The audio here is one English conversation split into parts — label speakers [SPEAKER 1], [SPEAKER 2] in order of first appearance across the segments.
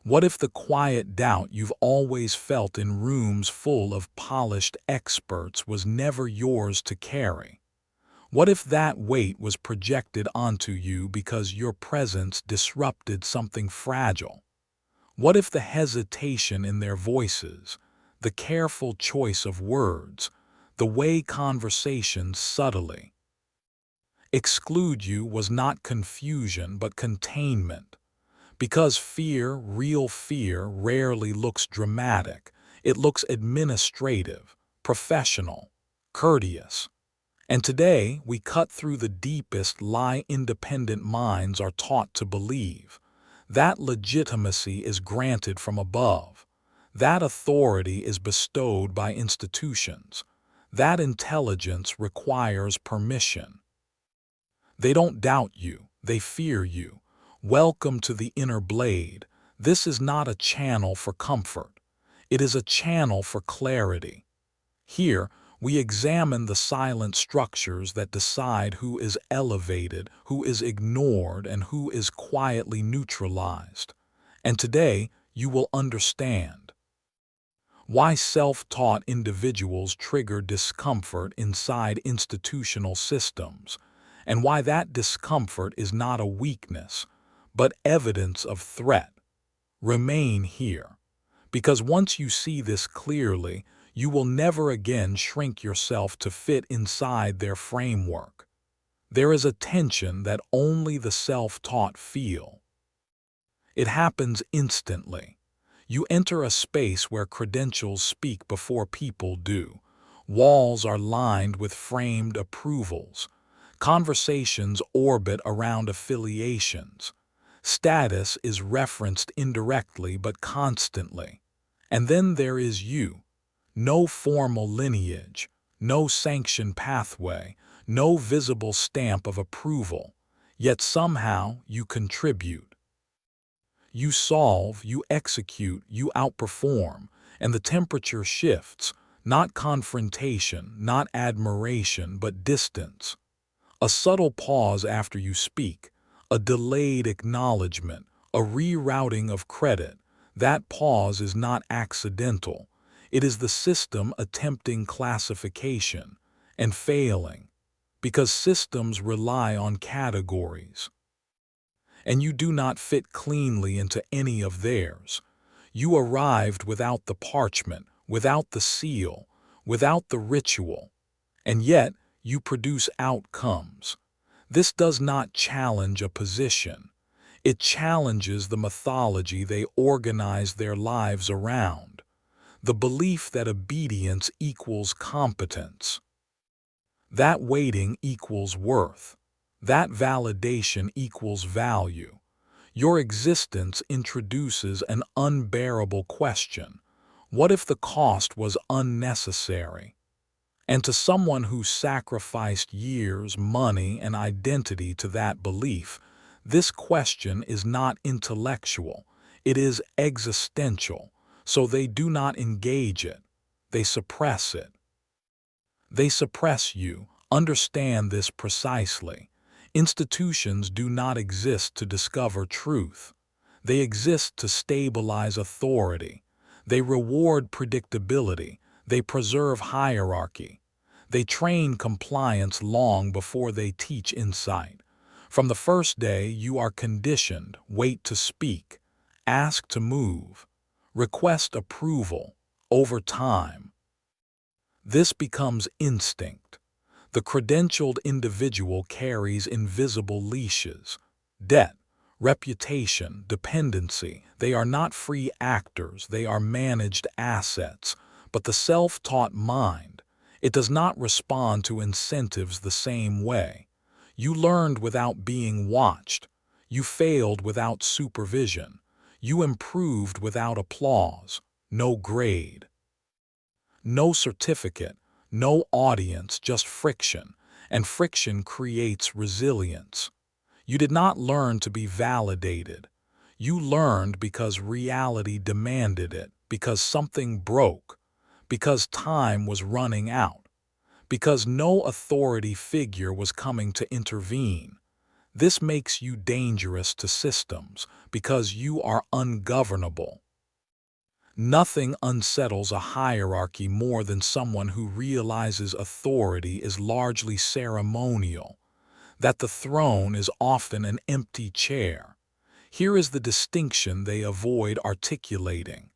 [SPEAKER 1] What if the quiet doubt you've always felt in rooms full of polished experts was never yours to carry? What if that weight was projected onto you because your presence disrupted something fragile? What if the hesitation in their voices, the careful choice of words, the way conversations subtly exclude you was not confusion but containment? Because fear, real fear, rarely looks dramatic. It looks administrative, professional, courteous. And today, we cut through the deepest lie independent minds are taught to believe. That legitimacy is granted from above. That authority is bestowed by institutions. That intelligence requires permission. They don't doubt you, they fear you. Welcome to the inner blade. This is not a channel for comfort. It is a channel for clarity. Here, we examine the silent structures that decide who is elevated, who is ignored, and who is quietly neutralized. And today, you will understand why self-taught individuals trigger discomfort inside institutional systems, and why that discomfort is not a weakness, but evidence of threat. Remain here, because once you see this clearly, you will never again shrink yourself to fit inside their framework. There is a tension that only the self-taught feel. It happens instantly. You enter a space where credentials speak before people do. Walls are lined with framed approvals. Conversations orbit around affiliations. Status is referenced indirectly but constantly. And then there is you. No formal lineage, no sanctioned pathway, no visible stamp of approval, yet somehow you contribute. You solve, you execute, you outperform, and the temperature shifts, not confrontation, not admiration, but distance. A subtle pause after you speak, a delayed acknowledgement, a rerouting of credit. That pause is not accidental. It is the system attempting classification and failing, because systems rely on categories. And you do not fit cleanly into any of theirs. You arrived without the parchment, without the seal, without the ritual, and yet you produce outcomes. This does not challenge a position. It challenges the mythology they organize their lives around. The belief that obedience equals competence, that waiting equals worth, that validation equals value. Your existence introduces an unbearable question. What if the cost was unnecessary? And to someone who sacrificed years, money, and identity to that belief, this question is not intellectual, it is existential. So they do not engage it, they suppress it. They suppress you. Understand this precisely. Institutions do not exist to discover truth. They exist to stabilize authority. They reward predictability. They preserve hierarchy. They train compliance long before they teach insight. From the first day, you are conditioned, wait to speak, ask to move, request approval. Over time, this becomes instinct. The credentialed individual carries invisible leashes, debt, reputation, dependency. They are not free actors, they are managed assets. But the self-taught mind, it does not respond to incentives the same way. You learned without being watched. You failed without supervision. You improved without applause. No grade, no certificate, no audience, just friction. And friction creates resilience. You did not learn to be validated. You learned because reality demanded it, because something broke, because time was running out, because no authority figure was coming to intervene. This makes you dangerous to systems because you are ungovernable. Nothing unsettles a hierarchy more than someone who realizes authority is largely ceremonial, that the throne is often an empty chair. Here is the distinction they avoid articulating.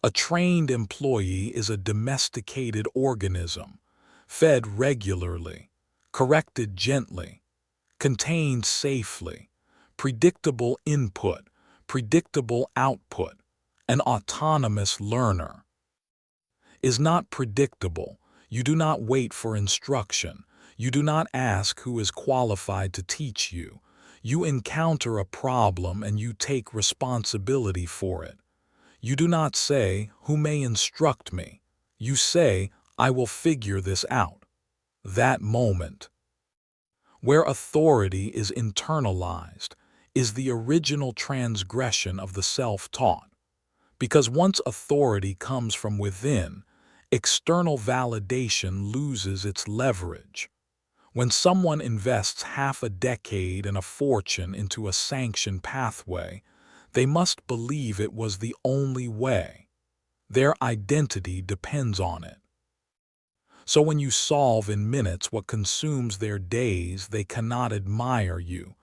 [SPEAKER 1] A trained employee is a domesticated organism, fed regularly, corrected gently, contained safely, predictable input, predictable output. An autonomous learner is not predictable. You do not wait for instruction. You do not ask who is qualified to teach you. You encounter a problem and you take responsibility for it. You do not say, "Who may instruct me?" You say, "I will figure this out." That moment, where authority is internalized, is the original transgression of the self-taught. Because once authority comes from within, external validation loses its leverage. When someone invests half a decade and a fortune into a sanctioned pathway, they must believe it was the only way. Their identity depends on it. So when you solve in minutes what consumes their days, they cannot admire you,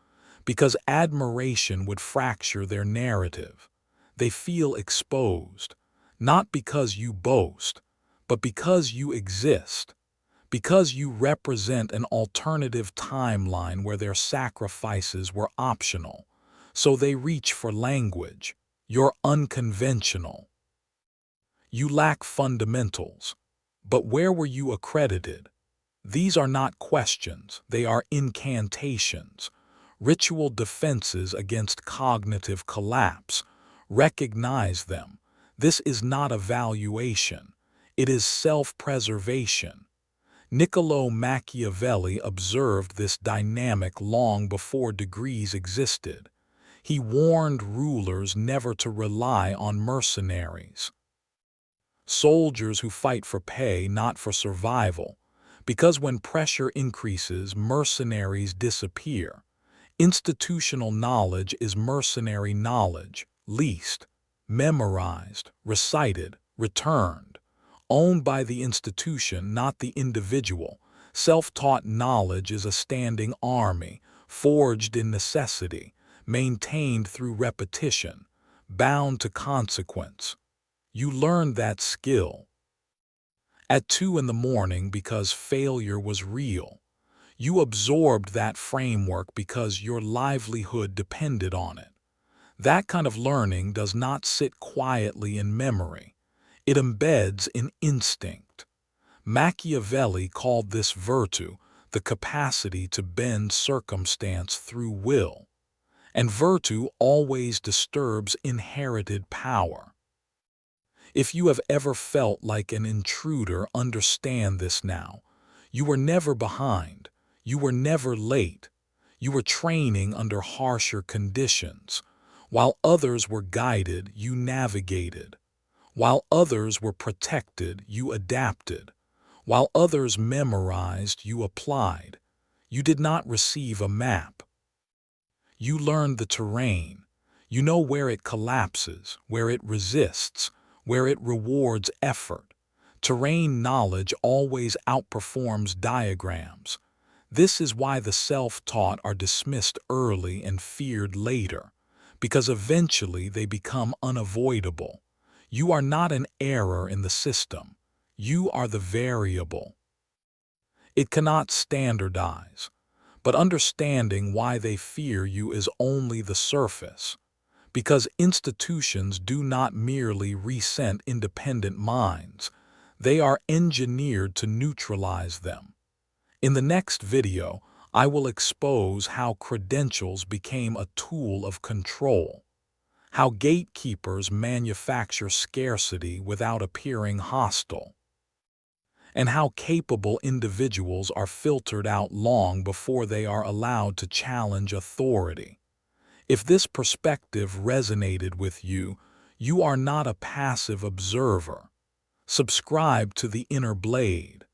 [SPEAKER 1] because admiration would fracture their narrative. They feel exposed, not because you boast, but because you exist, because you represent an alternative timeline where their sacrifices were optional. So they reach for language. You're unconventional. You lack fundamentals. But where were you accredited? These are not questions, they are incantations, ritual defenses against cognitive collapse. Recognize them. This is not evaluation, it is self-preservation. Niccolo Machiavelli observed this dynamic long before degrees existed. He warned rulers never to rely on mercenaries, soldiers who fight for pay, not for survival, because when pressure increases, mercenaries disappear. Institutional knowledge is mercenary knowledge, leased, memorized, recited, returned, owned by the institution, not the individual. Self-taught knowledge is a standing army, forged in necessity, maintained through repetition, bound to consequence. You learned that skill at 2 in the morning because failure was real. You absorbed that framework because your livelihood depended on it. That kind of learning does not sit quietly in memory. It embeds in instinct. Machiavelli called this virtue the capacity to bend circumstance through will. And virtue always disturbs inherited power. If you have ever felt like an intruder, understand this now. You were never behind. You were never late. You were training under harsher conditions. While others were guided, you navigated. While others were protected, you adapted. While others memorized, you applied. You did not receive a map. You learned the terrain. You know where it collapses, where it resists, where it rewards effort. Terrain knowledge always outperforms diagrams. This is why the self-taught are dismissed early and feared later, because eventually they become unavoidable. You are not an error in the system. You are the variable. It cannot standardize, but understanding why they fear you is only the surface. Because institutions do not merely resent independent minds, they are engineered to neutralize them. In the next video, I will expose how credentials became a tool of control, how gatekeepers manufacture scarcity without appearing hostile, and how capable individuals are filtered out long before they are allowed to challenge authority. If this perspective resonated with you, you are not a passive observer. Subscribe to the Inner Blade,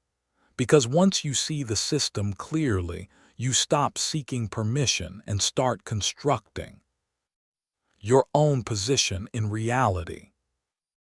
[SPEAKER 1] because once you see the system clearly, You stop seeking permission and start constructing your own position in reality.